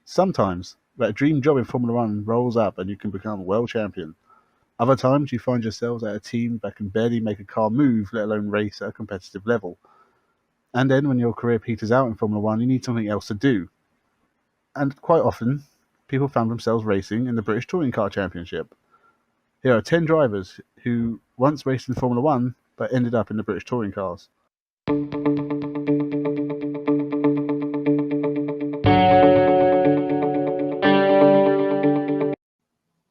Sometimes that dream job in Formula One rolls up and you can become world champion. Other times you find yourselves at a team that can barely make a car move, let alone race at a competitive level. And then when your career peters out in Formula One, you need something else to do. And quite often, people found themselves racing in the British Touring Car Championship. Here are 10 drivers who once raced in Formula One but ended up in the British Touring Cars.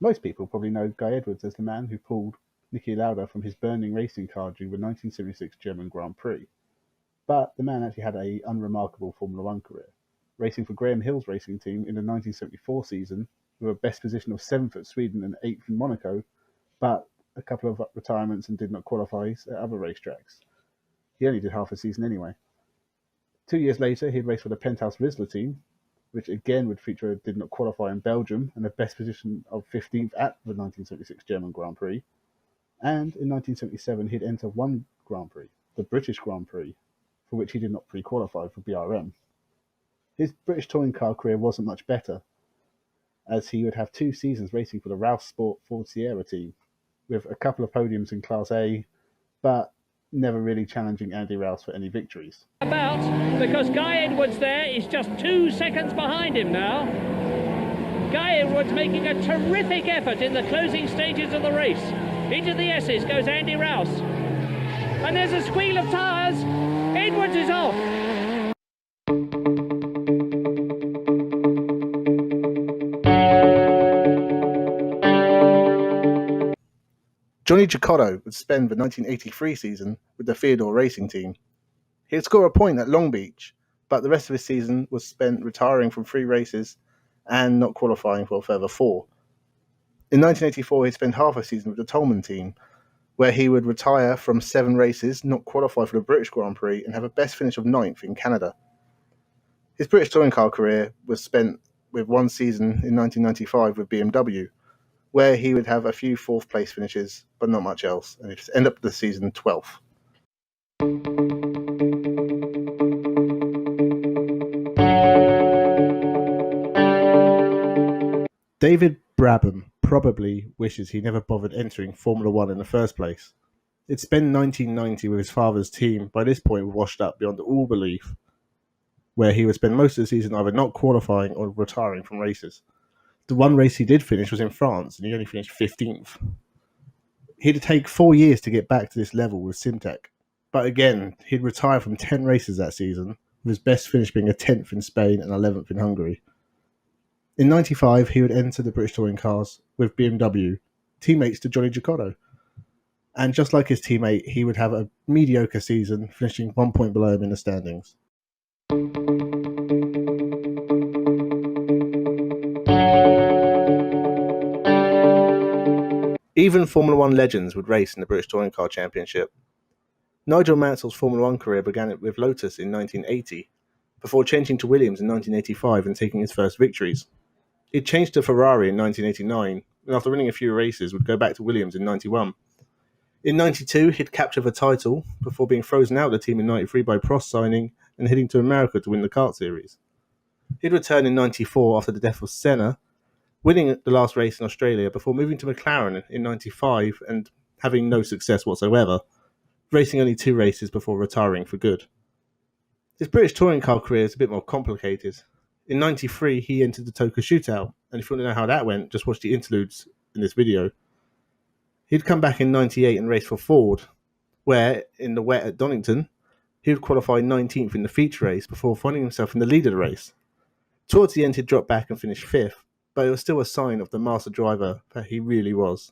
Most people probably know Guy Edwards as the man who pulled Niki Lauda from his burning racing car during the 1976 German Grand Prix. But the man actually had an unremarkable Formula One career, racing for Graham Hill's racing team in the 1974 season with a best position of 7th at Sweden and 8th in Monaco, but a couple of retirements and did not qualify at other racetracks. He only did half a season anyway. 2 years later, he'd raced for the Penthouse Rizzler team, which again would feature a did not qualify in Belgium and a best position of 15th at the 1976 German Grand Prix. And in 1977, he'd enter one Grand Prix, the British Grand Prix, for which he did not pre-qualify for BRM. His British touring car career wasn't much better, as he would have 2 seasons racing for the Rouse Sport Ford Sierra team, with a couple of podiums in Class A, but never really challenging Andy Rouse for any victories. Because Guy Edwards there is just 2 seconds behind him now. Guy Edwards making a terrific effort in the closing stages of the race. Into the S's goes Andy Rouse. And there's a squeal of tyres. Edwards is off. Johnny Giacotto would spend the 1983 season with the Theodore Racing team. He'd score a point at Long Beach, but the rest of his season was spent retiring from 3 races and not qualifying for a further 4. In 1984, he'd spend half a season with the Tolman team, where he would retire from 7 races, not qualify for the British Grand Prix, and have a best finish of 9th in Canada. His British touring car career was spent with 1 season in 1995 with BMW, where he would have a few 4th place finishes, but not much else, and he'd end up the season 12th. David Brabham probably wishes he never bothered entering Formula One in the first place. He'd spent 1990 with his father's team, by this point washed up beyond all belief, where he would spend most of the season either not qualifying or retiring from races. The one race he did finish was in France, and he only finished 15th. He'd take 4 years to get back to this level with Simtek, but again, he'd retire from 10 races that season, with his best finish being a 10th in Spain and 11th in Hungary. In 95, he would enter the British Touring Cars with BMW, teammates to Johnny Giacotto. And just like his teammate, he would have a mediocre season, finishing 1 point below him in the standings. Even Formula One legends would race in the British Touring Car Championship. Nigel Mansell's Formula One career began with Lotus in 1980, before changing to Williams in 1985 and taking his first victories. He'd changed to Ferrari in 1989, and after winning a few races would go back to Williams in 91. In 92, he'd capture the title, before being frozen out of the team in 93 by Prost signing and heading to America to win the kart series. He'd return in 94 after the death of Senna, winning the last race in Australia before moving to McLaren in 95 and having no success whatsoever, racing only 2 races before retiring for good. His British touring car career is a bit more complicated. In 93, he entered the Toka Shootout, and if you want to know how that went, just watch the interludes in this video. He'd come back in 98 and race for Ford, where, in the wet at Donington, he would qualify 19th in the feature race before finding himself in the lead of the race. Towards the end, he'd drop back and finish 5th, but it was still a sign of the master driver that he really was.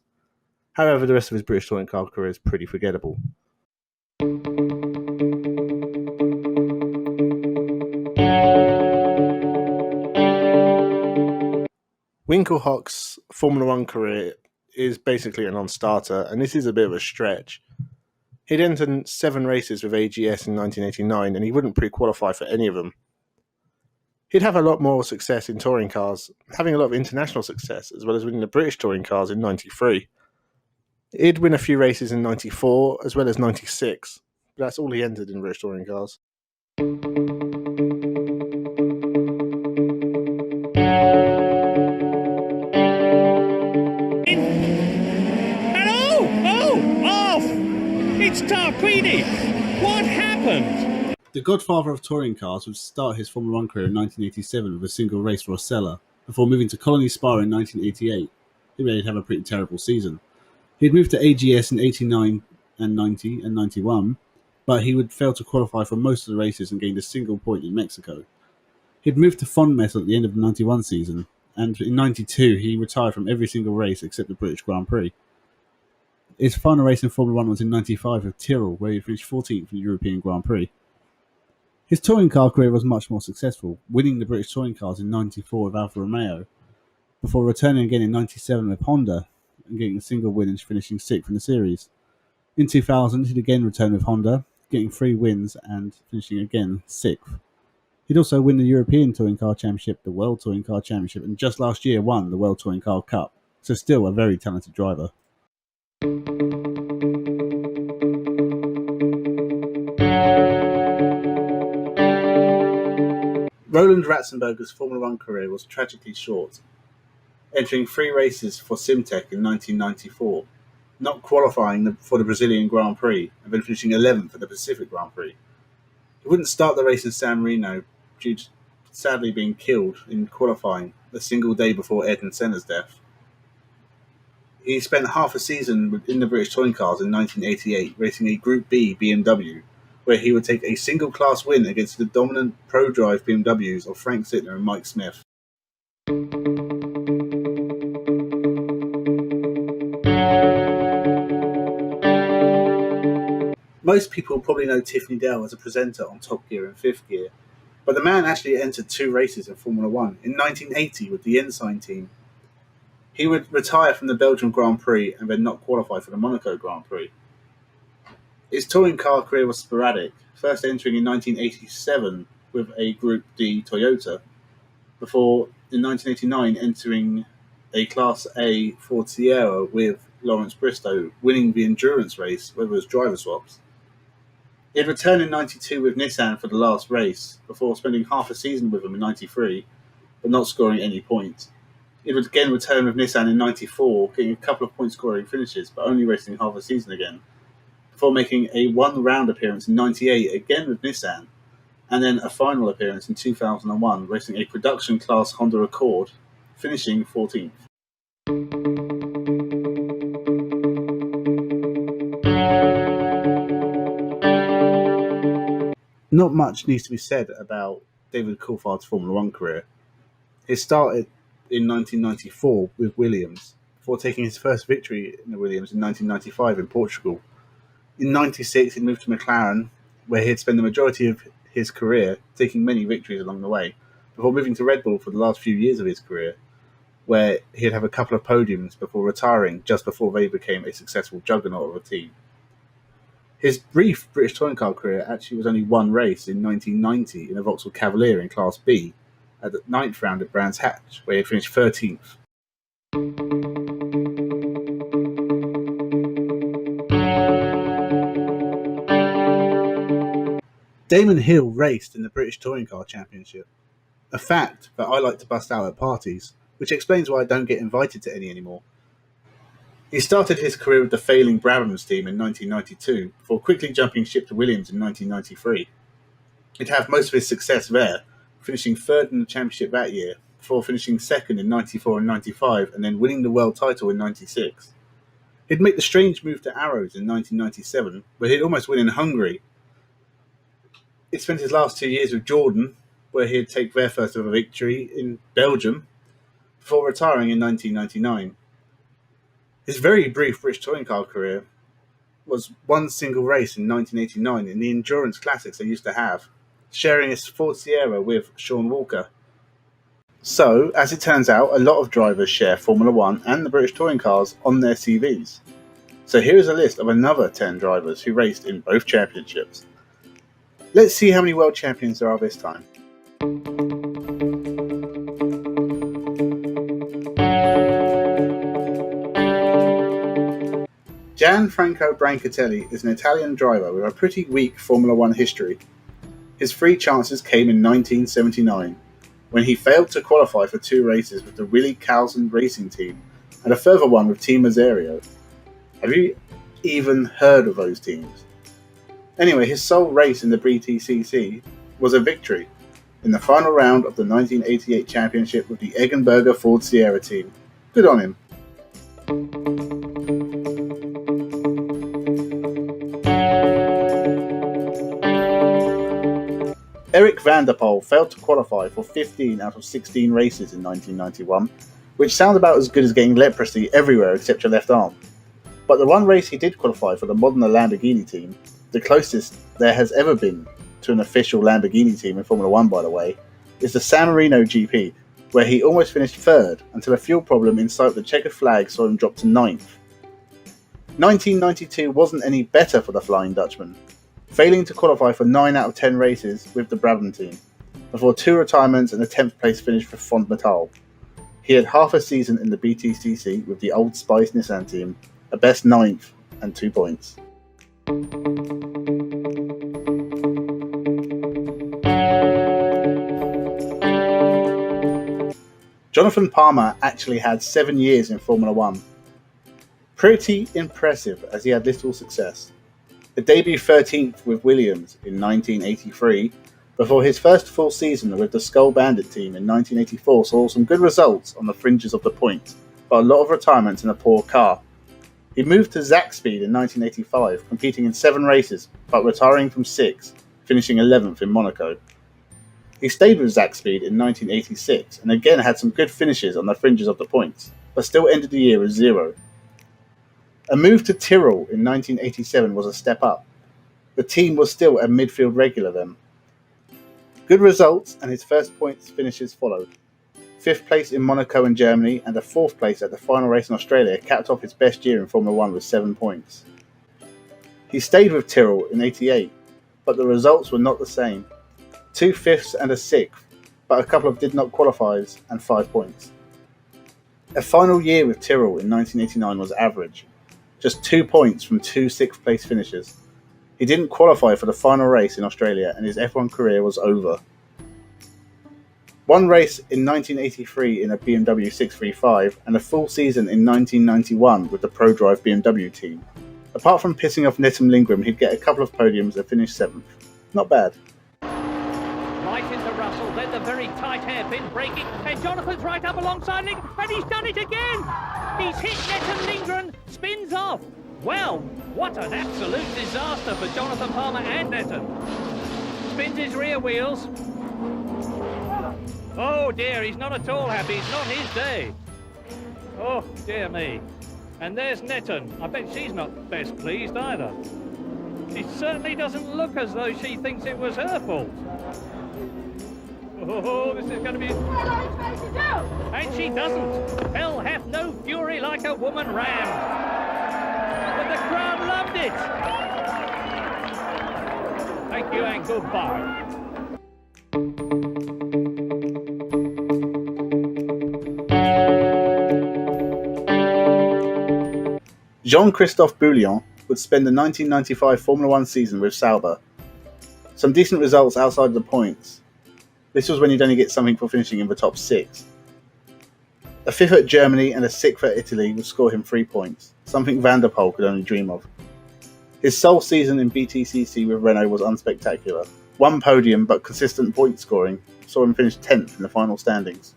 However, the rest of his British touring car career is pretty forgettable. Winkelhock's Formula One career is basically a non-starter, and this is a bit of a stretch. He'd entered 7 races with AGS in 1989, and he wouldn't pre-qualify for any of them. He'd have a lot more success in touring cars, having a lot of international success, as well as winning the British touring cars in 93. He'd win a few races in 94, as well as 96, but that's all he entered in British touring cars. Tarquini! What happened? The godfather of touring cars would start his Formula 1 career in 1987 with a single race for Osella, before moving to Colony Spa in 1988. He made have a pretty terrible season. He'd moved to AGS in 89 and 90 and 91, but he would fail to qualify for most of the races and gained a single point in Mexico. He'd moved to Fond Metal at the end of the 91 season, and in 92 he retired from every single race except the British Grand Prix. His final race in Formula 1 was in 95 at Tyrrell, where he finished 14th in the European Grand Prix. His touring car career was much more successful, winning the British touring cars in 94 with Alfa Romeo, before returning again in 97 with Honda and getting a single win and finishing 6th in the series. In 2000, he'd again returned with Honda, getting 3 wins and finishing again 6th. He'd also win the European Touring Car Championship, the World Touring Car Championship, and just last year won the World Touring Car Cup, so still a very talented driver. Roland Ratzenberger's Formula 1 career was tragically short, entering 3 races for Simtek in 1994, not qualifying for the Brazilian Grand Prix, and then finishing 11th for the Pacific Grand Prix. He wouldn't start the race in San Marino due to sadly being killed in qualifying a single day before Ayrton Senna's death. He spent half a season in the British Touring Cars in 1988, racing a Group B BMW, where he would take a single-class win against the dominant pro-drive BMWs of Frank Sittner and Mike Smith. Most people probably know Tiffany Dale as a presenter on Top Gear and Fifth Gear, but the man actually entered 2 races in Formula 1 in 1980 with the Ensign team. He would retire from the Belgian Grand Prix and then not qualify for the Monaco Grand Prix. His touring car career was sporadic, first entering in 1987 with a Group D Toyota, before in 1989 entering a Class A Ford Sierra with Lawrence Bristow, winning the endurance race where there was driver swaps. He'd returned in 92 with Nissan for the last race, before spending half a season with them in 93, but not scoring any points. He would again return with Nissan in 94, getting a couple of point-scoring finishes, but only racing half a season again, before making a 1-round appearance in 98, again with Nissan, and then a final appearance in 2001, racing a production-class Honda Accord, finishing 14th. Not much needs to be said about David Coulthard's Formula 1 career. It started in 1994 with Williams, before taking his first victory in the Williams in 1995 in Portugal. In 96, he moved to McLaren, where he'd spent the majority of his career, taking many victories along the way, before moving to Red Bull for the last few years of his career, where he'd have a couple of podiums before retiring just before they became a successful juggernaut of a team. His brief British touring car career actually was only 1 race in 1990 in a Vauxhall Cavalier in Class B, at the 9th round at Brands Hatch, where he finished 13th. Damon Hill raced in the British Touring Car Championship, a fact that I like to bust out at parties, which explains why I don't get invited to any anymore. He started his career with the failing Brabham's team in 1992, before quickly jumping ship to Williams in 1993. He'd have most of his success there, finishing 3rd in the championship that year, before finishing 2nd in 94 and 95, and then winning the world title in 96. He'd make the strange move to Arrows in 1997, where he'd almost win in Hungary. He'd spent his last 2 years with Jordan, where he'd take their first ever victory in Belgium, before retiring in 1999. His very brief British touring car career was 1 single race in 1989 in the endurance classics they used to have, sharing his Ford Sierra with Sean Walker. So, as it turns out, a lot of drivers share Formula 1 and the British touring cars on their CVs. So here is a list of another 10 drivers who raced in both championships. Let's see how many world champions there are this time. Gianfranco Brancatelli is an Italian driver with a pretty weak Formula 1 history. His 3 chances came in 1979, when he failed to qualify for 2 races with the Willie Carlson racing team, and a further one with Team Azerio. Have you even heard of those teams? Anyway, his sole race in the BTCC was a victory in the final round of the 1988 championship with the Eggenberger Ford Sierra team. Good on him. Eric van der Poel failed to qualify for 15 out of 16 races in 1991, which sounds about as good as getting leprosy everywhere except your left arm. But the one race he did qualify for the Modena Lamborghini team, the closest there has ever been to an official Lamborghini team in Formula 1 by the way, is the San Marino GP, where he almost finished third until a fuel problem inside the checkered flag saw him drop to 9th. 1992 wasn't any better for the Flying Dutchman, failing to qualify for 9 out of 10 races with the Brabham team, before 2 retirements and a 10th place finish for Frontmetal. He had half a season in the BTCC with the Old Spice Nissan team, a best 9th and 2 points. Jonathan Palmer actually had 7 years in Formula 1. Pretty impressive as he had little success. A debut 13th with Williams in 1983, before his first full season with the Skull Bandit team in 1984 saw some good results on the fringes of the points, but a lot of retirements and a poor car. He moved to Zakspeed in 1985, competing in 7 races, but retiring from 6, finishing 11th in Monaco. He stayed with Zakspeed in 1986 and again had some good finishes on the fringes of the points, but still ended the year with 0. A move to Tyrrell in 1987 was a step up. The team was still a midfield regular then. Good results and his first points finishes followed. 5th place in Monaco and Germany and a 4th place at the final race in Australia capped off his best year in Formula 1 with 7 points. He stayed with Tyrrell in 88, but the results were not the same. 2 5ths and a 6th, but a couple of did not qualifies and 5 points. A final year with Tyrrell in 1989 was average, just 2 points from 2 6th place finishes. He didn't qualify for the final race in Australia and his F1 career was over. One race in 1983 in a BMW 635 and a full season in 1991 with the ProDrive BMW team. Apart from pissing off Netham Lindgren, he'd get a couple of podiums and finish 7th. Not bad. Right into Russell, then the very tight hairpin, braking, and Jonathan's right up alongside Lindgren, and he's done it again! He's hit Netham Lindgren, spins off. Well, what an absolute disaster for Jonathan Palmer and Netham. Spins his rear wheels. Oh dear, he's not at all happy, it's not his day. Oh dear me. And there's Netham. I bet she's not best pleased either. She certainly doesn't look as though she thinks it was her fault. Oh, this is going to be... And she doesn't. Hell hath no fury like a woman rammed. But the crowd loved it. Thank you and goodbye. Jean-Christophe Bouillon would spend the 1995 Formula 1 season with Sauber. Some decent results outside of the points. This was when you'd only get something for finishing in the top 6. A 5th at Germany and a 6th at Italy would score him 3 points, something Van der Poel could only dream of. His sole season in BTCC with Renault was unspectacular. 1 podium but consistent point scoring saw him finish 10th in the final standings.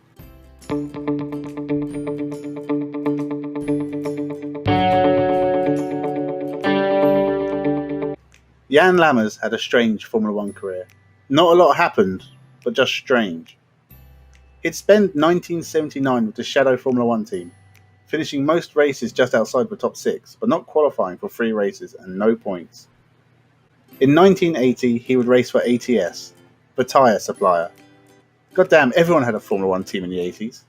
Jan Lammers had a strange Formula 1 career. Not a lot happened, but just strange. He'd spent 1979 with the Shadow Formula 1 team, finishing most races just outside the top 6, but not qualifying for 3 races and no points. In 1980, he would race for ATS, the tyre supplier. Goddamn, everyone had a Formula 1 team in the 80s.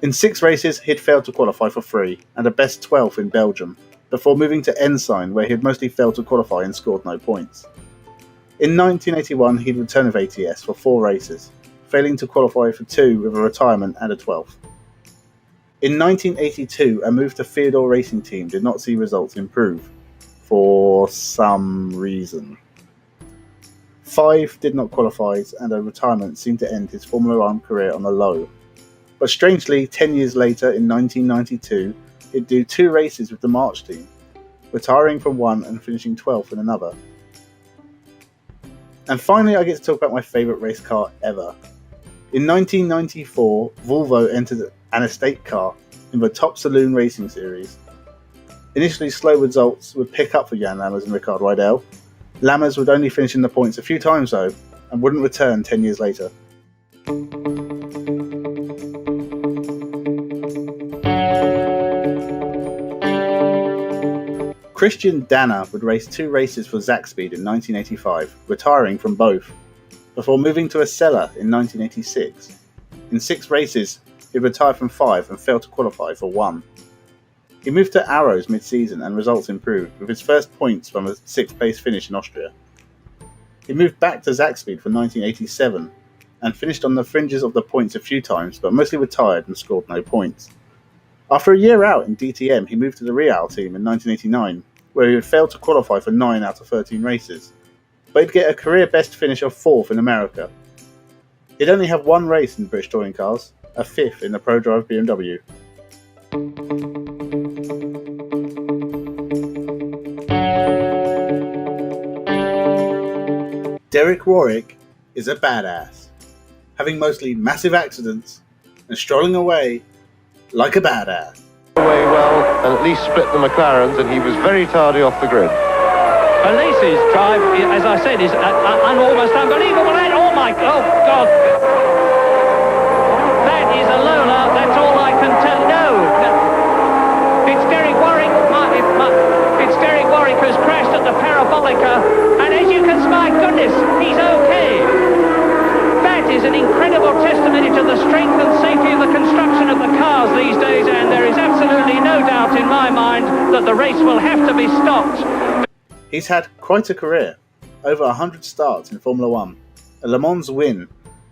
In 6 races, he'd failed to qualify for 3, and a best 12th in Belgium, before moving to Ensign, where he'd mostly failed to qualify and scored no points. In 1981, he'd return with ATS for 4 races, failing to qualify for 2 with a retirement and a 12th. In 1982, a move to Theodore Racing Team did not see results improve, for some reason. 5 did not qualify, and a retirement seemed to end his Formula 1 career on a low. But strangely, 10 years later, in 1992, he'd do 2 races with the March team, retiring from one and finishing 12th in another. And finally, I get to talk about my favourite race car ever. In 1994, Volvo entered an estate car in the Top Saloon Racing Series. Initially, slow results would pick up for Jan Lammers and Rickard Rydell. Lammers would only finish in the points a few times though, and wouldn't return 10 years later. Christian Danner would race 2 races for Zakspeed in 1985, retiring from both, before moving to a Acela in 1986. In 6 races, he retired from 5 and failed to qualify for 1. He moved to Arrows mid-season and results improved, with his first points from a 6th place finish in Austria. He moved back to Zakspeed for 1987 and finished on the fringes of the points a few times, but mostly retired and scored no points. After a year out in DTM, he moved to the Real team in 1989, where he had failed to qualify for 9 out of 13 races, but he'd get a career best finish of 4th in America. He'd only have 1 race in British touring cars, a 5th in the ProDrive BMW. Derek Warwick is a badass, having mostly massive accidents and strolling away like a badass. Away well and at least split the McLarens, and he was very tardy off the grid. Elise's drive, as I said, is almost unbelievable. And oh my God, that is a Lola. That's all I can tell. No, it's Derek Warwick. It's Derek Warwick who's crashed at the Parabolica, and as you can see, my goodness, he's okay. That is an incredible testimony to the strength and safety of the construction of the cars these days, and there is absolutely no doubt in my mind that the race will have to be stopped. He's had quite a career, over 100 starts in Formula 1, a Le Mans win,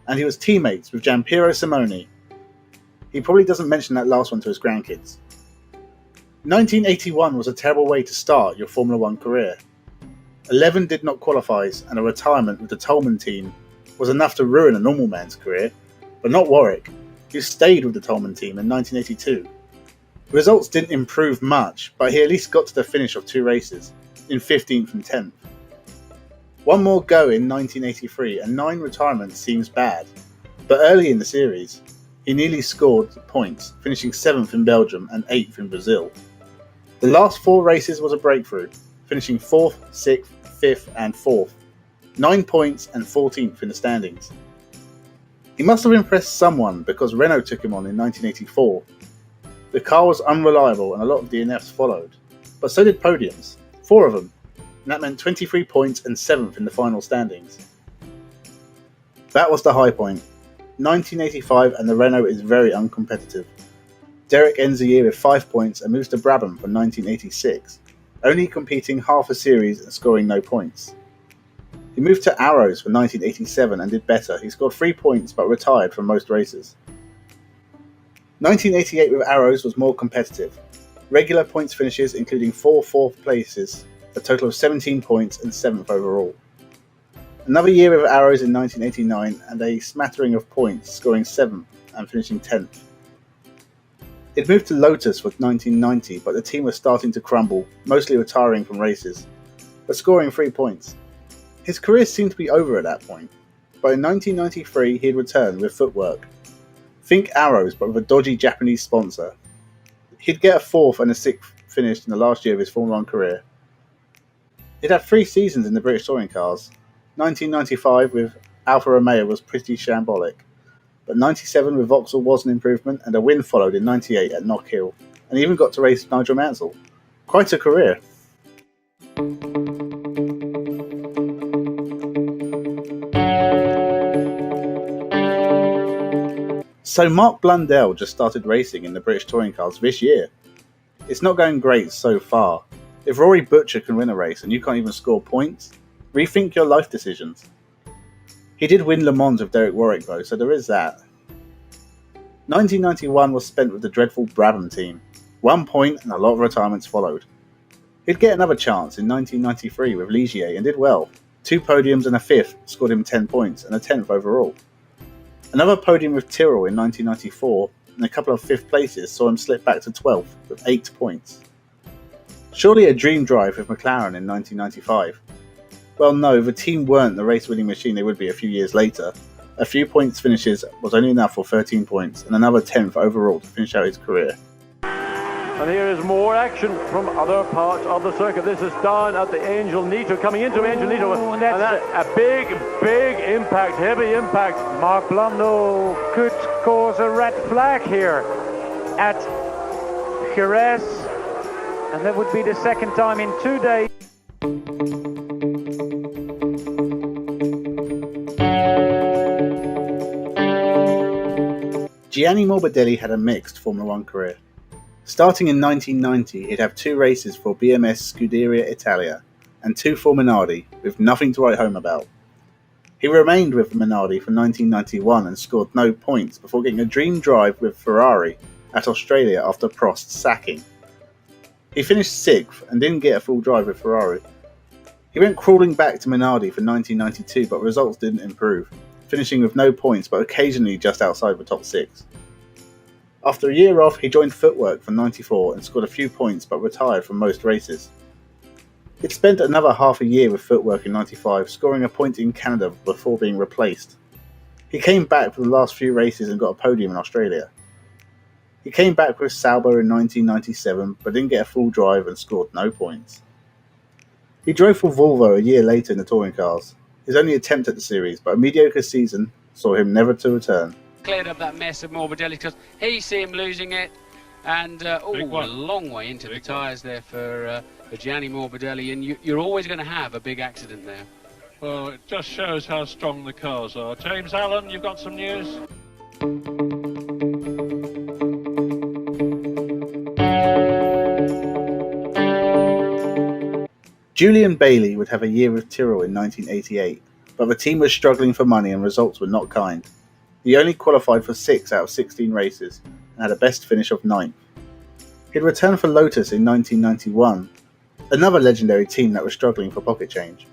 and he was teammates with Giampiero Simoni. He probably doesn't mention that last one to his grandkids. 1981 was a terrible way to start your Formula 1 career. 11 did not qualify, and a retirement with the Tolman team was enough to ruin a normal man's career, but not Warwick, who stayed with the Tolman team in 1982. Results didn't improve much, but he at least got to the finish of 2 races, in 15th and 10th. One more go in 1983, and 9 retirements seems bad, but early in the series, he nearly scored points, finishing 7th in Belgium and 8th in Brazil. The last 4 races was a breakthrough, finishing 4th, 6th, 5th and 4th, 9 points and 14th in the standings. He must have impressed someone because Renault took him on in 1984. The car was unreliable and a lot of DNFs followed, but so did podiums, 4 of them, and that meant 23 points and 7th in the final standings. That was the high point. 1985 and the Renault is very uncompetitive. Derek ends the year with 5 points and moves to Brabham for 1986, only competing half a series and scoring no points. He moved to Arrows for 1987 and did better. He scored 3 points but retired from most races. 1988 with Arrows was more competitive. Regular points finishes including 4 fourth places, a total of 17 points and 7th overall. Another year with Arrows in 1989 and a smattering of points, scoring 7th and finishing 10th. It moved to Lotus for 1990, but the team was starting to crumble, mostly retiring from races, but scoring 3 points. His career seemed to be over at that point, but in 1993 he had returned with footwork. Think Arrows, but with a dodgy Japanese sponsor. He'd get a 4th and a 6th finish in the last year of his Formula 1 career. He'd had 3 seasons in the British touring cars. 1995 with Alfa Romeo was pretty shambolic, but 97 with Vauxhall was an improvement, and a win followed in 98 at Knock Hill, and even got to race Nigel Mansell. Quite a career. So Mark Blundell just started racing in the British touring cars this year. It's not going great so far. If Rory Butcher can win a race and you can't even score points, rethink your life decisions. He did win Le Mans with Derek Warwick though, so there is that. 1991 was spent with the dreadful Brabham team. 1 point and a lot of retirements followed. He'd get another chance in 1993 with Ligier and did well. 2 podiums and a 5th scored him 10 points and a 10th overall. Another podium with Tyrrell in 1994 and a couple of 5th places saw him slip back to 12th with 8 points. Surely a dream drive with McLaren in 1995. Well, no, the team weren't the race-winning machine they would be a few years later. A few points finishes was only enough for 13 points and another 10th overall to finish out his career. And here is more action from other parts of the circuit. This is down at the Angel Nito, coming into Angel Nito. And that's a big impact, heavy impact. Mark Blundell could cause a red flag here at Jerez. And that would be the second time in 2 days. Gianni Morbidelli had a mixed Formula 1 career. Starting in 1990, he'd have 2 races for BMS Scuderia Italia and 2 for Minardi, with nothing to write home about. He remained with Minardi for 1991 and scored no points before getting a dream drive with Ferrari at Australia after Prost's sacking. He finished 6th and didn't get a full drive with Ferrari. He went crawling back to Minardi for 1992, but results didn't improve, finishing with no points but occasionally just outside the top 6. After a year off, he joined Footwork for 94 and scored a few points but retired from most races. He'd spent another half a year with Footwork in 95, scoring a point in Canada before being replaced. He came back for the last few races and got a podium in Australia. He came back with Sauber in 1997 but didn't get a full drive and scored no points. He drove for Volvo a year later in the touring cars, his only attempt at the series, but a mediocre season saw him never to return. Cleared up that mess of Morbidelli because he see him losing it, and a long way into the tyres there for Gianni Morbidelli, and you're always going to have a big accident there. Well, it just shows how strong the cars are. James Allen, you've got some news? Julian Bailey would have a year with Tyrrell in 1988, but the team was struggling for money and results were not kind. He only qualified for 6 out of 16 races and had a best finish of 9th. He'd returned for Lotus in 1991, another legendary team that was struggling for pocket change.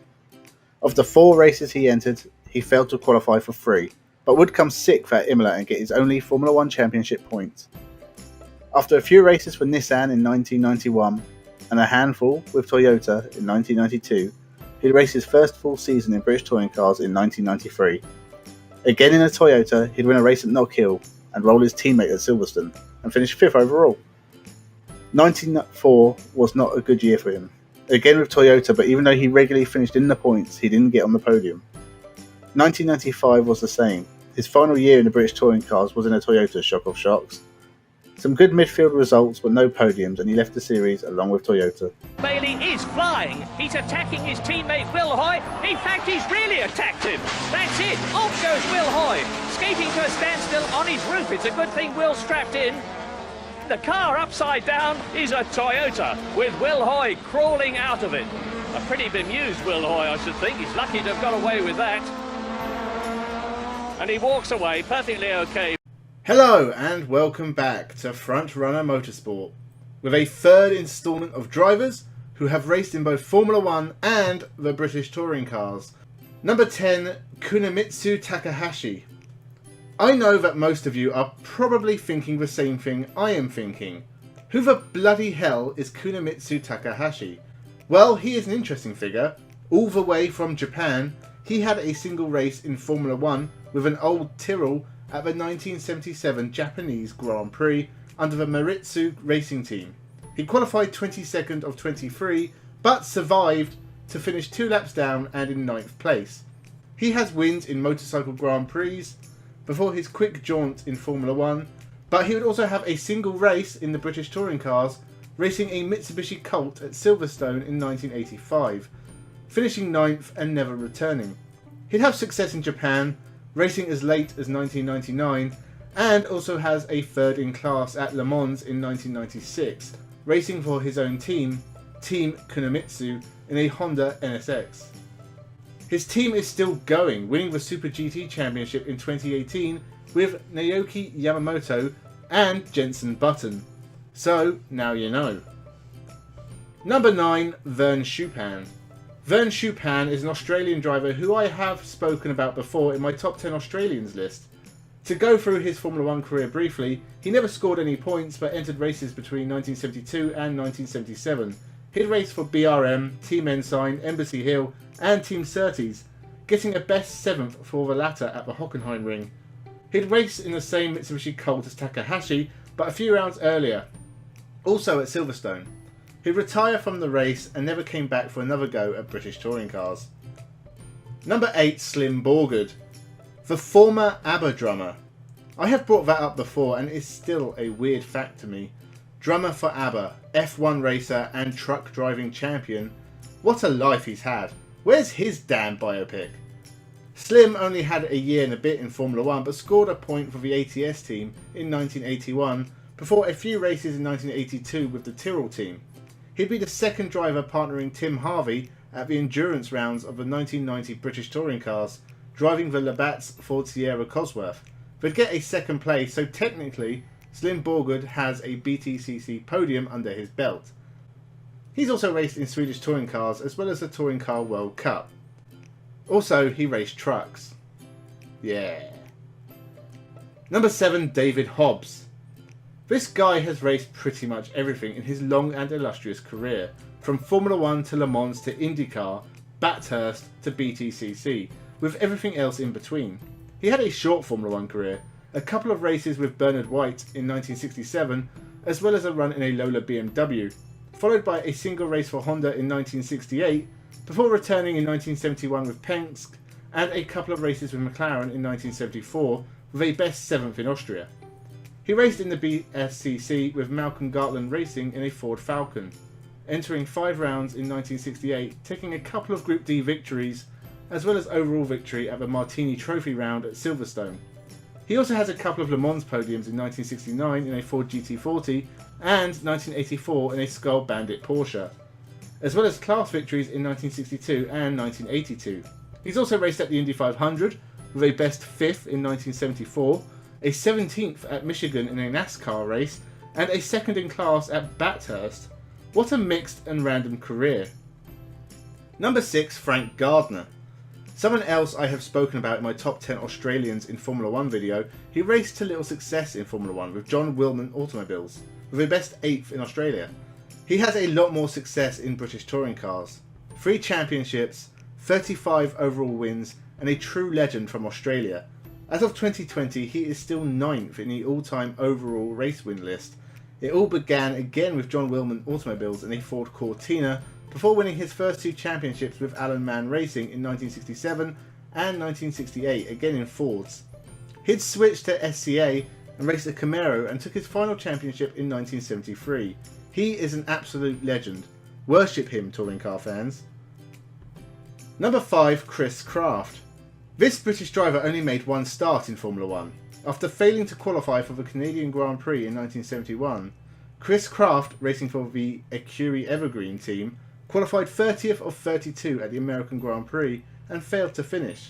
Of the 4 races he entered, he failed to qualify for 3, but would come 6th at Imola and get his only Formula 1 championship points. After a few races for Nissan in 1991 and a handful with Toyota in 1992, he'd race his first full season in British touring cars in 1993. Again in a Toyota, he'd win a race at Knock Hill and roll his teammate at Silverstone and finish 5th overall. 1994 was not a good year for him, again with Toyota, but even though he regularly finished in the points, he didn't get on the podium. 1995 was the same. His final year in the British touring cars was in a Toyota, shock of shocks. Some good midfield results but no podiums, and he left the series along with Toyota. Bailey is flying. He's attacking his teammate Will Hoy. In fact, he's really attacked him. That's it. Off goes Will Hoy, skating to a standstill on his roof. It's a good thing Will's strapped in. The car upside down is a Toyota with Will Hoy crawling out of it. A pretty bemused Will Hoy, I should think. He's lucky to have got away with that. And he walks away perfectly okay. Hello and welcome back to Frontrunner Motorsport, with a 3rd instalment of drivers who have raced in both Formula 1 and the British touring cars. Number 10, Kunimitsu Takahashi. I know that most of you are probably thinking the same thing I am thinking. Who the bloody hell is Kunimitsu Takahashi? Well, he is an interesting figure. All the way from Japan, he had a single race in Formula 1 with an old Tyrrell at the 1977 Japanese Grand Prix under the Maritsu racing team. He qualified 22nd of 23, but survived to finish 2 laps down and in 9th place. He has wins in motorcycle Grand Prix before his quick jaunt in Formula 1, but he would also have a single race in the British touring cars, racing a Mitsubishi Colt at Silverstone in 1985, finishing 9th and never returning. He'd have success in Japan, racing as late as 1999, and also has a 3rd in class at Le Mans in 1996, racing for his own team, Team Kunimitsu, in a Honda NSX. His team is still going, winning the Super GT Championship in 2018 with Naoki Yamamoto and Jenson Button. So, now you know. Number 9, Vern Schuppan. Vern Schuppan is an Australian driver who I have spoken about before in my top 10 Australians list. To go through his Formula 1 career briefly, he never scored any points but entered races between 1972 and 1977, He'd raced for BRM, Team Ensign, Embassy Hill and Team Surtees, getting a best 7th for the latter at the Hockenheim Ring. He'd raced in the same Mitsubishi Colt as Takahashi, but a few rounds earlier, also at Silverstone. He'd retire from the race and never came back for another go at British touring cars. Number 8, Slim Borgard, the former ABBA drummer. I have brought that up before and it's still a weird fact to me. Drummer for ABBA, F1 racer and truck driving champion. What a life he's had. Where's his damn biopic? Slim only had a year and a bit in Formula 1 but scored a point for the ATS team in 1981 before a few races in 1982 with the Tyrrell team. He'd be the second driver partnering Tim Harvey at the endurance rounds of the 1990 British touring cars, driving the Labatt's Ford Sierra Cosworth. They'd get a second place, so technically Slim Borgard has a BTCC podium under his belt. He's also raced in Swedish touring cars as well as the Touring Car World Cup. Also, he raced trucks. Yeah. Number 7, David Hobbs. This guy has raced pretty much everything in his long and illustrious career, from Formula 1 to Le Mans to IndyCar, Bathurst to BTCC, with everything else in between. He had a short Formula 1 career, a couple of races with Bernard White in 1967, as well as a run in a Lola BMW, followed by a single race for Honda in 1968, before returning in 1971 with Penske, and a couple of races with McLaren in 1974, with a best 7th in Austria. He raced in the BTCC with Malcolm Gartland Racing in a Ford Falcon, entering 5 rounds in 1968, taking a couple of Group D victories, as well as overall victory at the Martini Trophy round at Silverstone. He also has a couple of Le Mans podiums in 1969 in a Ford GT40 and 1984 in a Skull Bandit Porsche, as well as class victories in 1962 and 1982. He's also raced at the Indy 500 with a best 5th in 1974, a 17th at Michigan in a NASCAR race, and a 2nd in class at Bathurst. What a mixed and random career. Number 6, Frank Gardner. Someone else I have spoken about in my top 10 Australians in Formula 1 video. He raced to little success in Formula 1 with John Wilman Automobiles, with a best 8th in Australia. He has a lot more success in British touring cars. 3 championships, 35 overall wins, and a true legend from Australia. As of 2020, he is still 9th in the all-time overall race win list. It all began again with John Wilman Automobiles in a Ford Cortina, before winning his first 2 championships with Alan Mann Racing in 1967 and 1968, again in Fords. He'd switched to SCA and raced a Camaro and took his final championship in 1973. He is an absolute legend. Worship him, touring car fans. Number 5, Chris Craft. This British driver only made 1 start in Formula 1. After failing to qualify for the Canadian Grand Prix in 1971, Chris Craft, racing for the Ecurie Evergreen team, qualified 30th of 32 at the American Grand Prix and failed to finish.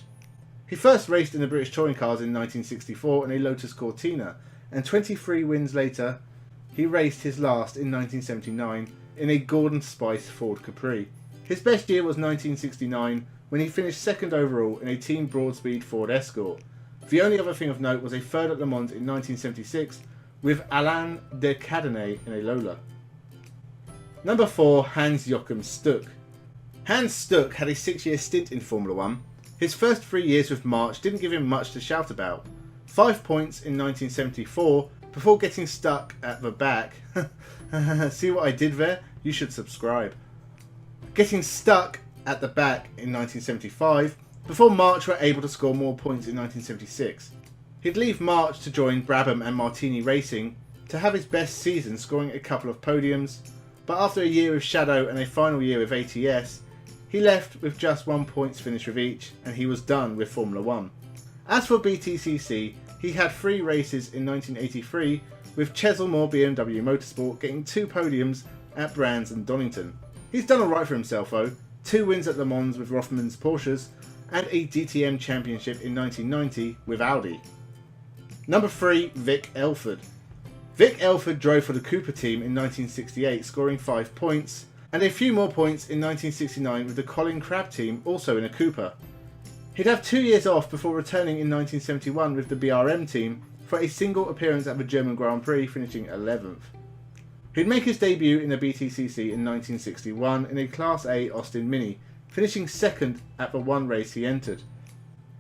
He first raced in the British touring cars in 1964 in a Lotus Cortina, and 23 wins later, he raced his last in 1979 in a Gordon Spice Ford Capri. His best year was 1969, when he finished 2nd overall in a Team Broadspeed Ford Escort. The only other thing of note was a 3rd at Le Mans in 1976 with Alain de Cadenet in a Lola. Number 4, Hans-Joachim Stuck. Hans Stuck had a 6-year stint in Formula 1. His first 3 years with March didn't give him much to shout about. 5 points in 1974 before getting stuck at the back. See what I did there? You should subscribe. Getting stuck at the back in 1975 before March were able to score more points in 1976. He'd leave March to join Brabham and Martini Racing to have his best season, scoring a couple of podiums, but after a year with Shadow and a final year with ATS, he left with just 1 points finish with each and he was done with Formula 1. As for BTCC, he had 3 races in 1983 with Chesilmore BMW Motorsport getting 2 podiums at Brands and Donington. He's done alright for himself though, 2 wins at Le Mans with Rothmans Porsches and a DTM championship in 1990 with Audi. Number 3, Vic Elford. Vic Elford drove for the Cooper team in 1968, scoring 5 points, and a few more points in 1969 with the Colin Crabb team, also in a Cooper. He'd have 2 years off before returning in 1971 with the BRM team for a single appearance at the German Grand Prix, finishing 11th. He'd make his debut in the BTCC in 1961 in a Class A Austin Mini, finishing second at the one race he entered.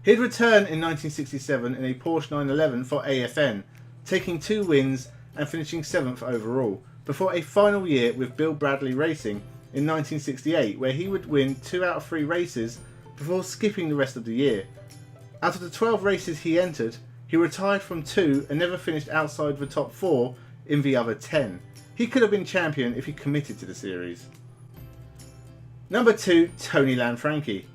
He'd return in 1967 in a Porsche 911 for AFN, taking 2 wins and finishing 7th overall, before a final year with Bill Bradley Racing in 1968, where he would win 2 out of 3 races before skipping the rest of the year. Out of the 12 races he entered, he retired from 2 and never finished outside the top 4 in the other 10. He could have been champion if he committed to the series. Number 2, Tony Lanfranchi.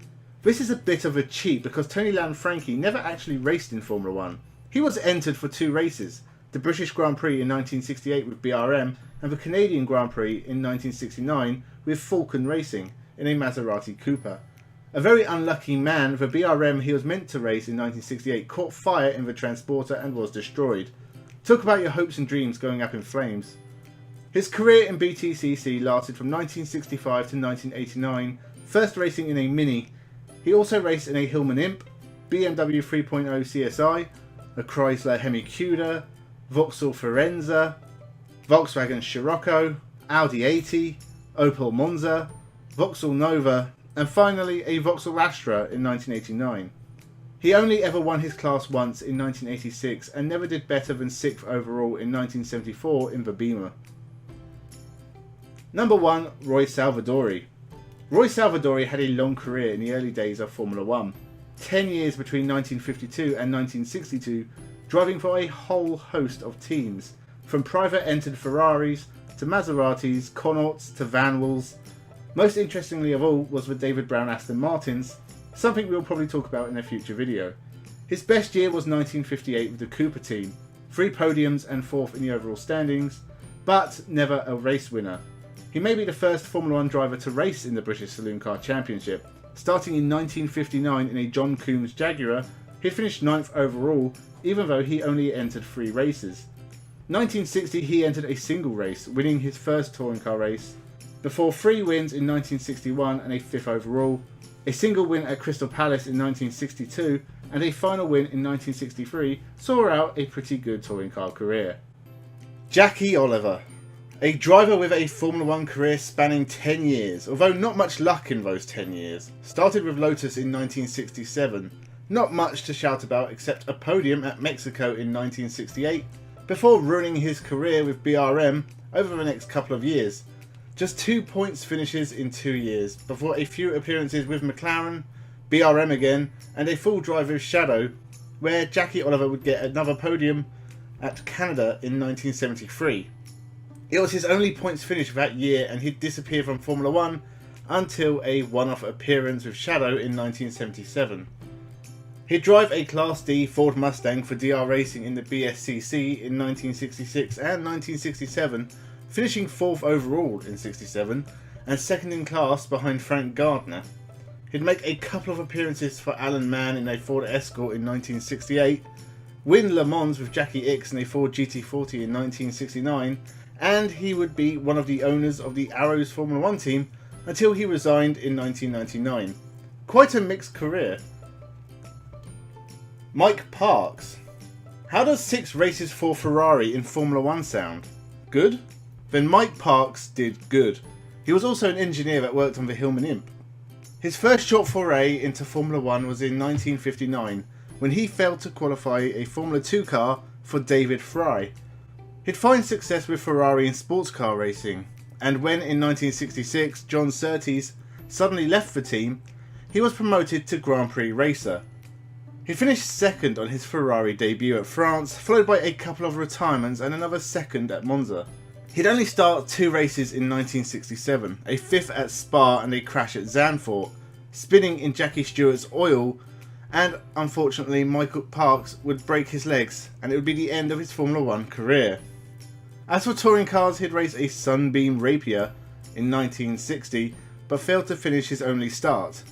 This is a bit of a cheat because Tony Lanfranchi never actually raced in Formula 1. He was entered for 2 races, the British Grand Prix in 1968 with BRM and the Canadian Grand Prix in 1969 with Falcon Racing in a Maserati Cooper. A very unlucky man, the BRM he was meant to race in 1968 caught fire in the transporter and was destroyed. Talk about your hopes and dreams going up in flames. His career in BTCC lasted from 1965 to 1989, first racing in a Mini. He also raced in a Hillman Imp, BMW 3.0 CSI, a Chrysler Hemi Cuda, Vauxhall Firenze, Volkswagen Scirocco, Audi 80, Opel Monza, Vauxhall Nova, and finally a Vauxhall Astra in 1989. He only ever won his class once in 1986 and never did better than 6th overall in 1974 in the Beamer. Number 1, Roy Salvadori. Roy Salvadori had a long career in the early days of Formula 1. 10 years between 1952 and 1962, driving for a whole host of teams, from private entered Ferraris to Maseratis, Connaughts to Vanwalls. Most interestingly of all was the David Brown Aston Martins, something we'll probably talk about in a future video. His best year was 1958 with the Cooper team, 3 podiums and 4th in the overall standings, but never a race winner. He may be the first Formula 1 driver to race in the British Saloon Car Championship. Starting in 1959 in a John Coombs Jaguar, he finished 9th overall, even though he only entered 3 races. 1960 he entered a single race, winning his first touring car race, before 3 wins in 1961 and a 5th overall, a single win at Crystal Palace in 1962, and a final win in 1963 saw out a pretty good touring car career. Jackie Oliver. A driver with a Formula 1 career spanning 10 years, although not much luck in those 10 years. Started with Lotus in 1967, not much to shout about except a podium at Mexico in 1968, before ruining his career with BRM over the next couple of years. Just 2 points finishes in 2 years, before a few appearances with McLaren, BRM again, and a full drive with Shadow, where Jackie Oliver would get another podium at Canada in 1973. It was his only points finish of that year and he'd disappear from Formula 1 until a one-off appearance with Shadow in 1977. He'd drive a Class D Ford Mustang for DR Racing in the BSCC in 1966 and 1967, finishing 4th overall in 67 and 2nd in class behind Frank Gardner. He'd make a couple of appearances for Alan Mann in a Ford Escort in 1968, win Le Mans with Jackie Ickx in a Ford GT40 in 1969, and he would be one of the owners of the Arrows Formula 1 team until he resigned in 1999. Quite a mixed career. Mike Parks. How does 6 races for Ferrari in Formula 1 sound? Good? Then Mike Parks did good. He was also an engineer that worked on the Hillman Imp. His first short foray into Formula 1 was in 1959 when he failed to qualify a Formula 2 car for David Fry. He'd find success with Ferrari in sports car racing, and when in 1966 John Surtees suddenly left the team, he was promoted to Grand Prix racer. He finished 2nd on his Ferrari debut at France, followed by a couple of retirements and another 2nd at Monza. He'd only start 2 races in 1967, a 5th at Spa and a crash at Zandvoort, spinning in Jackie Stewart's oil, and unfortunately Michael Parks would break his legs and it would be the end of his Formula 1 career. As for touring cars, he'd race a Sunbeam Rapier in 1960, but failed to finish his only start.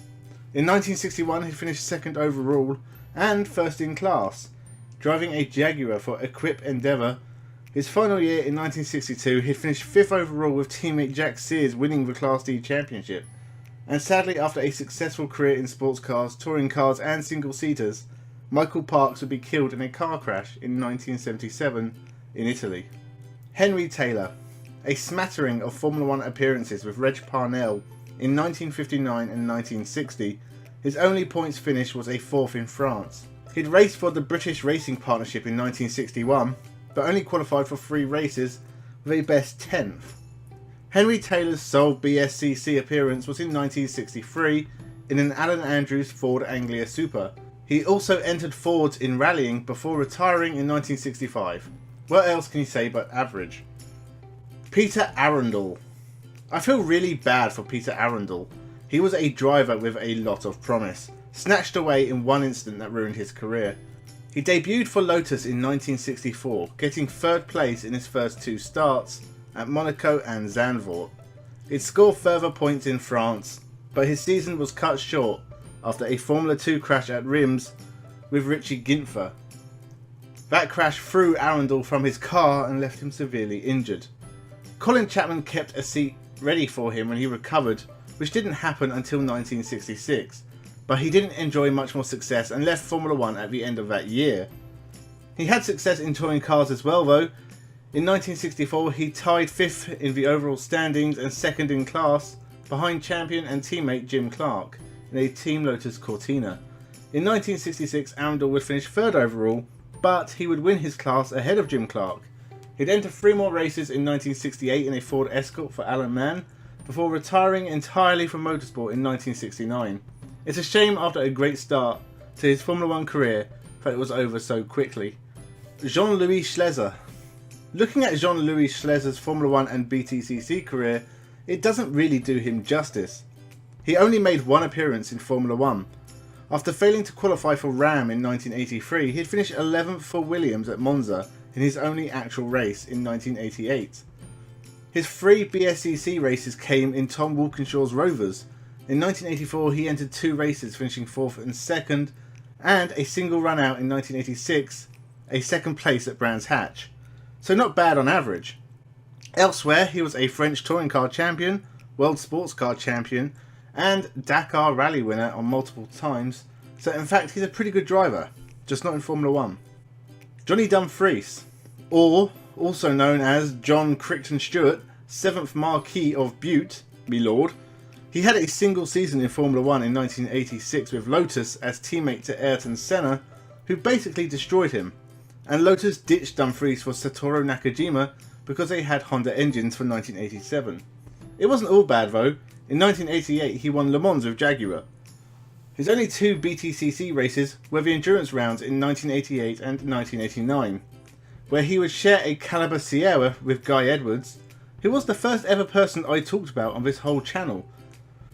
In 1961 he finished 2nd overall and 1st in class, driving a Jaguar for Equip Endeavour. His final year in 1962 he finished 5th overall with teammate Jack Sears winning the Class D championship. And sadly, after a successful career in sports cars, touring cars and single-seaters, Michael Parks would be killed in a car crash in 1977 in Italy. Henry Taylor. a smattering of Formula 1 appearances with Reg Parnell in 1959 and 1960, his only points finish was a 4th in France. He'd raced for the British Racing Partnership in 1961, but only qualified for 3 races with a best 10th. Henry Taylor's sole BTCC appearance was in 1963 in an Alan Andrews Ford Anglia Super. He also entered Fords in rallying before retiring in 1965. What else can you say but average? Peter Arundel. I feel really bad for Peter Arundel. He was a driver with a lot of promise, snatched away in one incident that ruined his career. He debuted for Lotus in 1964, getting 3rd place in his first 2 starts at Monaco and Zandvoort. He'd scored further points in France, but his season was cut short after a Formula 2 crash at Reims with Richie Ginther. That crash threw Arundel from his car and left him severely injured. Colin Chapman kept a seat ready for him when he recovered, which didn't happen until 1966, but he didn't enjoy much more success and left Formula 1 at the end of that year. He had success in touring cars as well though. In 1964 he tied 5th in the overall standings and 2nd in class behind champion and teammate Jim Clark in a Team Lotus Cortina. In 1966 Arundel would finish 3rd overall, but he would win his class ahead of Jim Clark. He'd enter 3 more races in 1968 in a Ford Escort for Alan Mann, before retiring entirely from motorsport in 1969. It's a shame after a great start to his Formula 1 career that it was over so quickly. Jean-Louis Schlesser. Looking at Jean-Louis Schlesser's Formula 1 and BTCC career, it doesn't really do him justice. He only made 1 appearance in Formula 1. After failing to qualify for Ram in 1983, he'd finished 11th for Williams at Monza in his only actual race in 1988. His 3 BTCC races came in Tom Walkinshaw's Rovers. In 1984 he entered 2 races, finishing 4th and 2nd, and a single run out in 1986, a 2nd place at Brands Hatch. So not bad on average. Elsewhere he was a French touring car champion, World Sports Car champion, and Dakar Rally winner on multiple times, so in fact he's a pretty good driver, just not in Formula 1. Johnny Dumfries, or also known as John Crichton Stewart, 7th Marquis of Bute, me lord. He had a single season in Formula 1 in 1986 with Lotus as teammate to Ayrton Senna, who basically destroyed him, and Lotus ditched Dumfries for Satoru Nakajima because they had Honda engines for 1987. It wasn't all bad though. In 1988 he won Le Mans with Jaguar. His only 2 BTCC races were the endurance rounds in 1988 and 1989, where he would share a Caliber Sierra with Guy Edwards, who was the first ever person I talked about on this whole channel.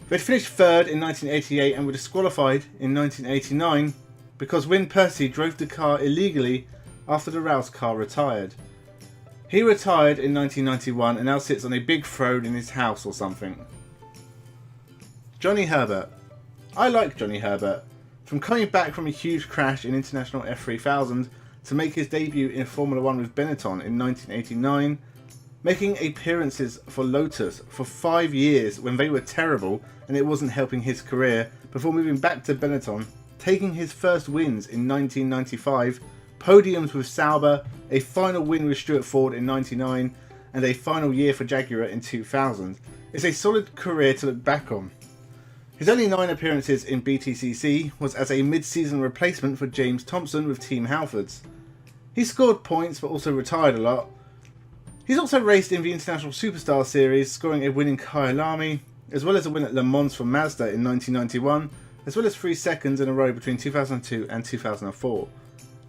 They'd finished 3rd in 1988 and were disqualified in 1989 because Win Percy drove the car illegally after the Rouse car retired. He retired in 1991 and now sits on a big throne in his house or something. Johnny Herbert. I like Johnny Herbert. From coming back from a huge crash in International F3000 to make his debut in Formula 1 with Benetton in 1989, making appearances for Lotus for 5 years when they were terrible and it wasn't helping his career, before moving back to Benetton, taking his first wins in 1995, podiums with Sauber, a final win with Stuart Ford in 99, and a final year for Jaguar in 2000. It's a solid career to look back on. His only 9 appearances in BTCC was as a mid-season replacement for James Thompson with Team Halfords. He scored points but also retired a lot. He's also raced in the International Superstar Series, scoring a win in Kyalami, as well as a win at Le Mans for Mazda in 1991, as well as 3 seconds in a row between 2002 and 2004.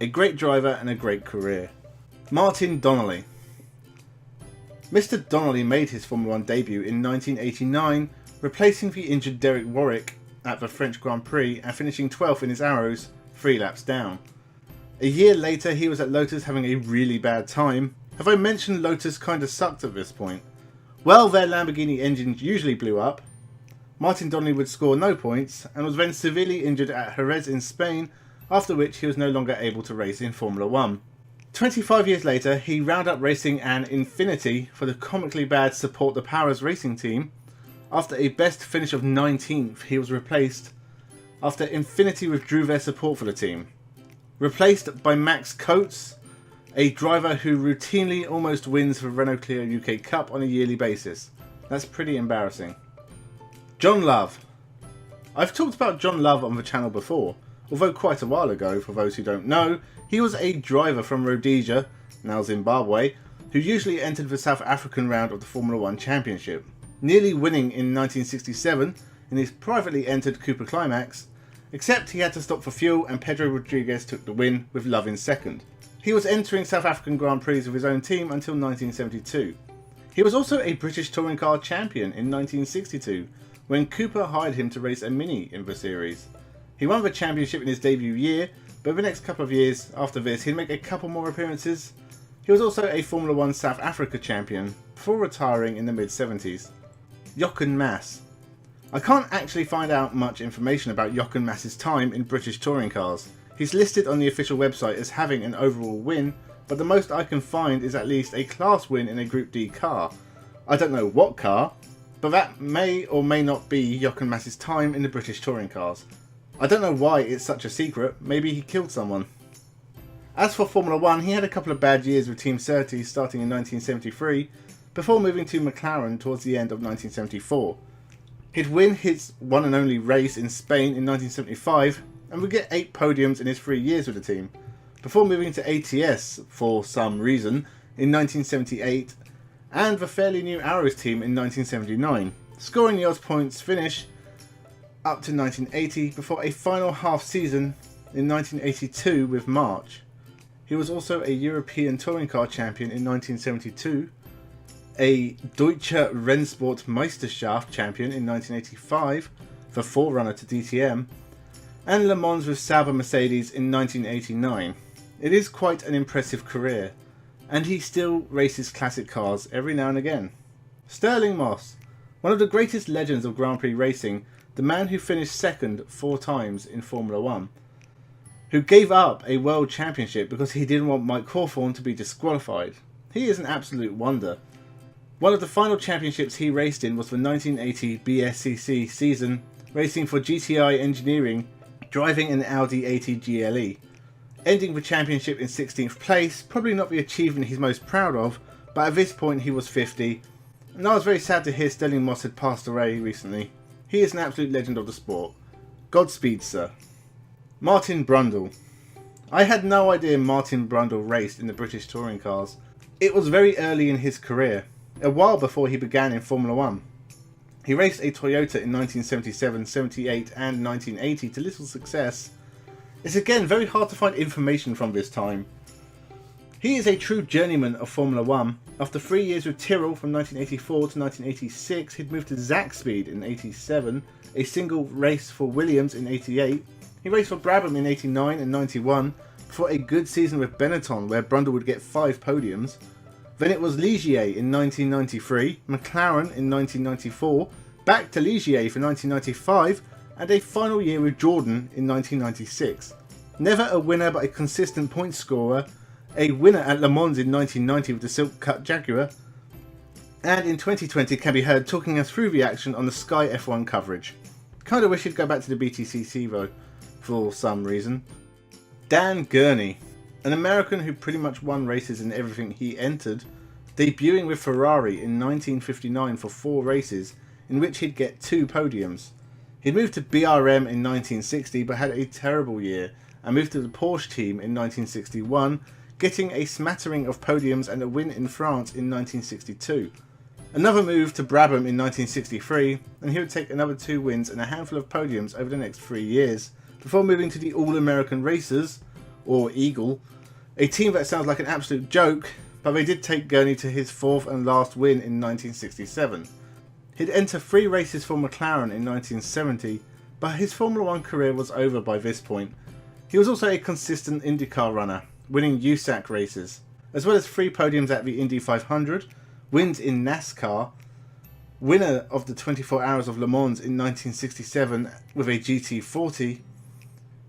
A great driver and a great career. Martin Donnelly. Mr. Donnelly made his Formula 1 debut in 1989, replacing the injured Derek Warwick at the French Grand Prix and finishing 12th in his Arrows, 3 laps down. A year later he was at Lotus having a really bad time. Have I mentioned Lotus kinda sucked at this point? Well, their Lamborghini engines usually blew up. Martin Donnelly would score no points and was then severely injured at Jerez in Spain, after which he was no longer able to race in Formula 1. 25 years later he wound up racing an Infiniti for the comically bad Support the Powers racing team. After a best finish of 19th, he was replaced after Infiniti withdrew their support for the team. Replaced by Max Coates, A driver who routinely almost wins the Renault Clio UK Cup on a yearly basis. That's pretty embarrassing. John Love. I've talked about John Love on the channel before, although quite a while ago. For those who don't know, he was a driver from Rhodesia, now Zimbabwe, who usually entered the South African round of the Formula 1 Championship, nearly winning in 1967 in his privately entered Cooper Climax, except he had to stop for fuel and Pedro Rodriguez took the win with Love in second. He was entering South African Grand Prix with his own team until 1972. He was also a British Touring Car champion in 1962, when Cooper hired him to race a Mini in the series. He won the championship in his debut year, but the next couple of years after this he'd make a couple more appearances. He was also a Formula 1 South Africa champion, before retiring in the mid-70s. Jochen Mass. I can't actually find out much information about Jochen Mass's time in British touring cars. He's listed on the official website as having an overall win, but the most I can find is at least a class win in a Group D car. I don't know what car, but that may or may not be Jochen Mass's time in the British touring cars. I don't know why it's such a secret, maybe he killed someone. As for Formula 1, he had a couple of bad years with Team Surtees starting in 1973, before moving to McLaren towards the end of 1974. He'd win his one and only race in Spain in 1975, and would get 8 podiums in his 3 years with the team, before moving to ATS for some reason in 1978, and the fairly new Arrows team in 1979, scoring the odds points finish up to 1980 before a final half season in 1982 with March. He was also a European Touring Car champion in 1972, a Deutsche Rennsport Meisterschaft champion in 1985, the forerunner to DTM, and Le Mans with Sauber Mercedes in 1989. It is quite an impressive career, and he still races classic cars every now and again. Stirling Moss, one of the greatest legends of Grand Prix racing, the man who finished second 4 times in Formula 1, who gave up a world championship because he didn't want Mike Hawthorne to be disqualified. He is an absolute wonder. One of the final championships he raced in was the 1980 BTCC season, racing for GTI Engineering, driving an Audi 80 GLE. Ending the championship in 16th place, probably not the achievement he's most proud of, but at this point he was 50, and I was very sad to hear Stirling Moss had passed away recently. He is an absolute legend of the sport. Godspeed, sir. Martin Brundle. I had no idea Martin Brundle raced in the British touring cars. It was very early in his career, a while before he began in Formula 1. He raced a Toyota in 1977, 78 and 1980 to little success. It's again very hard to find information from this time. He is a true journeyman of Formula 1. After 3 years with Tyrrell from 1984 to 1986, he'd moved to Zakspeed in 87, a single race for Williams in 88. He raced for Brabham in 89 and 91, before a good season with Benetton where Brundle would get 5 podiums. Then it was Ligier in 1993, McLaren in 1994, back to Ligier for 1995, and a final year with Jordan in 1996. Never a winner but a consistent point scorer, a winner at Le Mans in 1990 with the Silk Cut Jaguar, and in 2020 can be heard talking us through the action on the Sky F1 coverage. Kinda wish he'd go back to the BTCC though, for some reason. Dan Gurney, an American who pretty much won races in everything he entered, debuting with Ferrari in 1959 for 4 races, in which he'd get 2 podiums. He'd moved to BRM in 1960 but had a terrible year, and moved to the Porsche team in 1961, getting a smattering of podiums and a win in France in 1962. Another move to Brabham in 1963, and he would take another 2 wins and a handful of podiums over the next 3 years, before moving to the All-American Racers, or Eagle, a team that sounds like an absolute joke, but they did take Gurney to his 4th and last win in 1967. He'd enter 3 races for McLaren in 1970, but his Formula 1 career was over by this point. He was also a consistent IndyCar runner, winning USAC races, as well as 3 podiums at the Indy 500, wins in NASCAR, winner of the 24 Hours of Le Mans in 1967 with a GT40.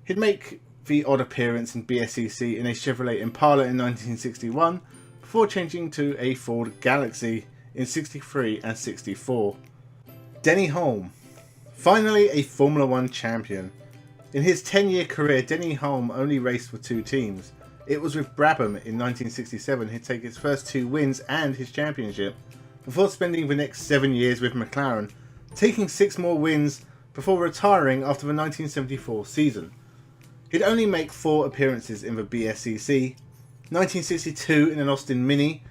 He'd make the odd appearance in BTCC in a Chevrolet Impala in 1961, before changing to a Ford Galaxy in 63 and 64. Denny Hulme. Finally a Formula 1 champion. In his 10-year career, Denny Hulme only raced for 2 teams, It was with Brabham in 1967 he'd take his first 2 wins and his championship, before spending the next 7 years with McLaren, taking 6 more wins before retiring after the 1974 season. He'd only make 4 appearances in the BTCC, 1962 in an Austin Mini,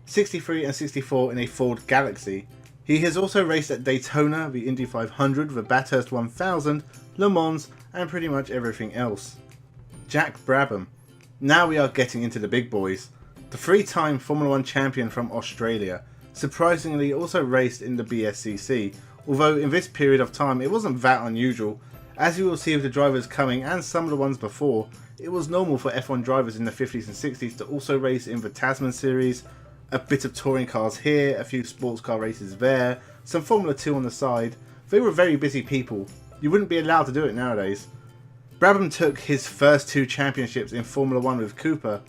63 and 64 in a Ford Galaxy. He has also raced at Daytona, the Indy 500, the Bathurst 1000, Le Mans, and pretty much everything else. Jack Brabham. Now we are getting into the big boys. The 3-time Formula 1 champion from Australia, surprisingly also raced in the BTCC, although in this period of time it wasn't that unusual. As you will see with the drivers coming and some of the ones before, it was normal for F1 drivers in the 50s and 60s to also race in the Tasman series, a bit of touring cars here, a few sports car races there, some Formula 2 on the side. They were very busy people. You wouldn't be allowed to do it nowadays. Brabham took his first 2 championships in Formula 1 with Cooper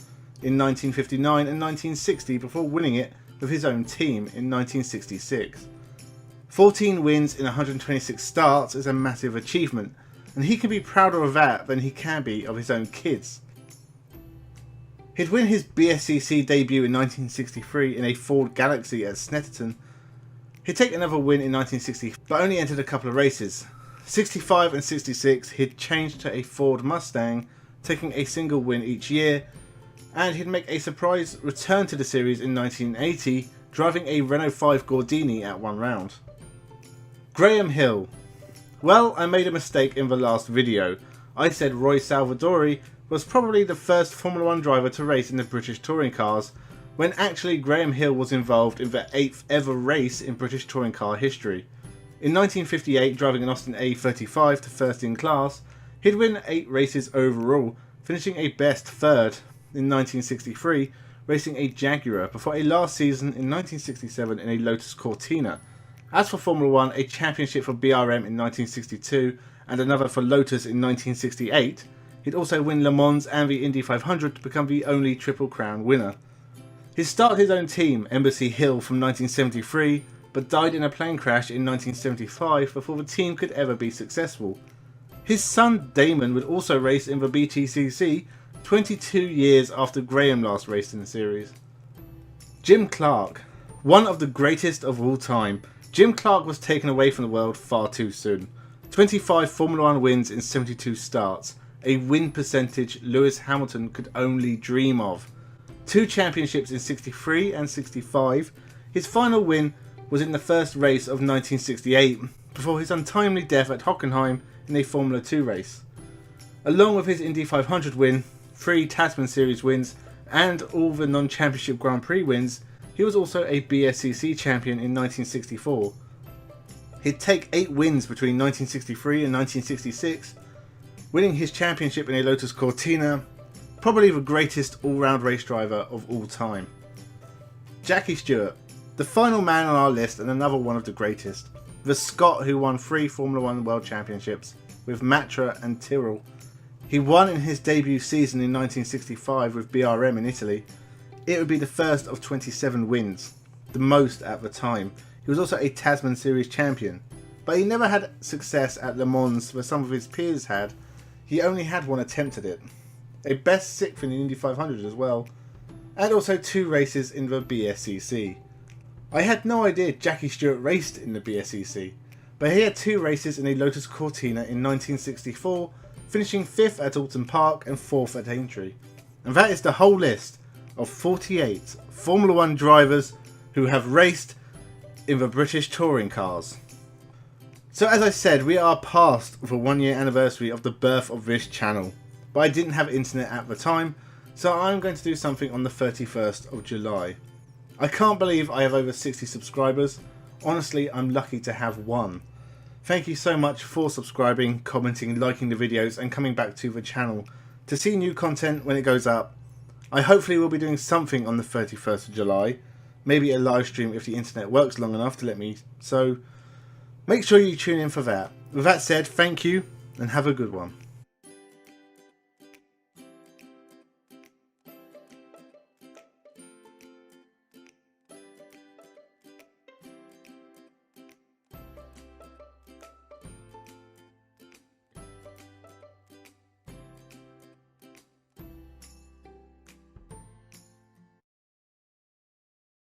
in 1959 and 1960 before winning it with his own team in 1966. 14 wins in 126 starts is a massive achievement, and he can be prouder of that than he can be of his own kids. He'd win his BTCC debut in 1963 in a Ford Galaxy at Snetterton. He'd take another win in 1960, but only entered a couple of races. 65 and 66 he'd changed to a Ford Mustang, taking a single win each year, and he'd make a surprise return to the series in 1980, driving a Renault 5 Gordini at one round. Graham Hill. Well, I made a mistake in the last video. I said Roy Salvadori was probably the first Formula 1 driver to race in the British touring cars, when actually Graham Hill was involved in the 8th ever race in British touring car history. In 1958, driving an Austin A35 to first in class, he'd win 8 races overall, finishing a best 3rd in 1963, racing a Jaguar, before a last season in 1967 in a Lotus Cortina. As for Formula 1, a championship for BRM in 1962 and another for Lotus in 1968, he'd also win Le Mans and the Indy 500 to become the only Triple Crown winner. He started his own team, Embassy Hill, from 1973, but died in a plane crash in 1975 before the team could ever be successful. His son Damon would also race in the BTCC 22 years after Graham last raced in the series. Jim Clark. One of the greatest of all time, Jim Clark was taken away from the world far too soon. 25 Formula 1 wins in 72 starts, a win percentage Lewis Hamilton could only dream of. 2 championships in 63 and 65, his final win was in the first race of 1968, before his untimely death at Hockenheim in a Formula 2 race. Along with his Indy 500 win, 3 Tasman Series wins, and all the non-championship Grand Prix wins, he was also a BTCC champion in 1964. He'd take 8 wins between 1963 and 1966, winning his championship in a Lotus Cortina, probably the greatest all-round race driver of all time. Jackie Stewart, the final man on our list and another one of the greatest. The Scot who won 3 Formula 1 World Championships with Matra and Tyrrell. He won in his debut season in 1965 with BRM in Italy. It would be the first of 27 wins, the most at the time. He was also a Tasman Series champion, but he never had success at Le Mans where some of his peers had. He only had 1 attempt at it. A best 6th in the Indy 500 as well, and also 2 races in the BTCC. I had no idea Jackie Stewart raced in the BTCC, but he had 2 races in a Lotus Cortina in 1964, finishing 5th at Alton Park and 4th at Aintree. And that is the whole list of 48 Formula 1 drivers who have raced in the British touring cars. So as I said, we are past the 1-year anniversary of the birth of this channel, but I didn't have internet at the time, so I'm going to do something on the 31st of July. I can't believe I have over 60 subscribers. Honestly, I'm lucky to have 1. Thank you so much for subscribing, commenting, liking the videos and coming back to the channel to see new content when it goes up. I hopefully will be doing something on the 31st of July, maybe a live stream if the internet works long enough to let me, so make sure you tune in for that. With that said, thank you and have a good one.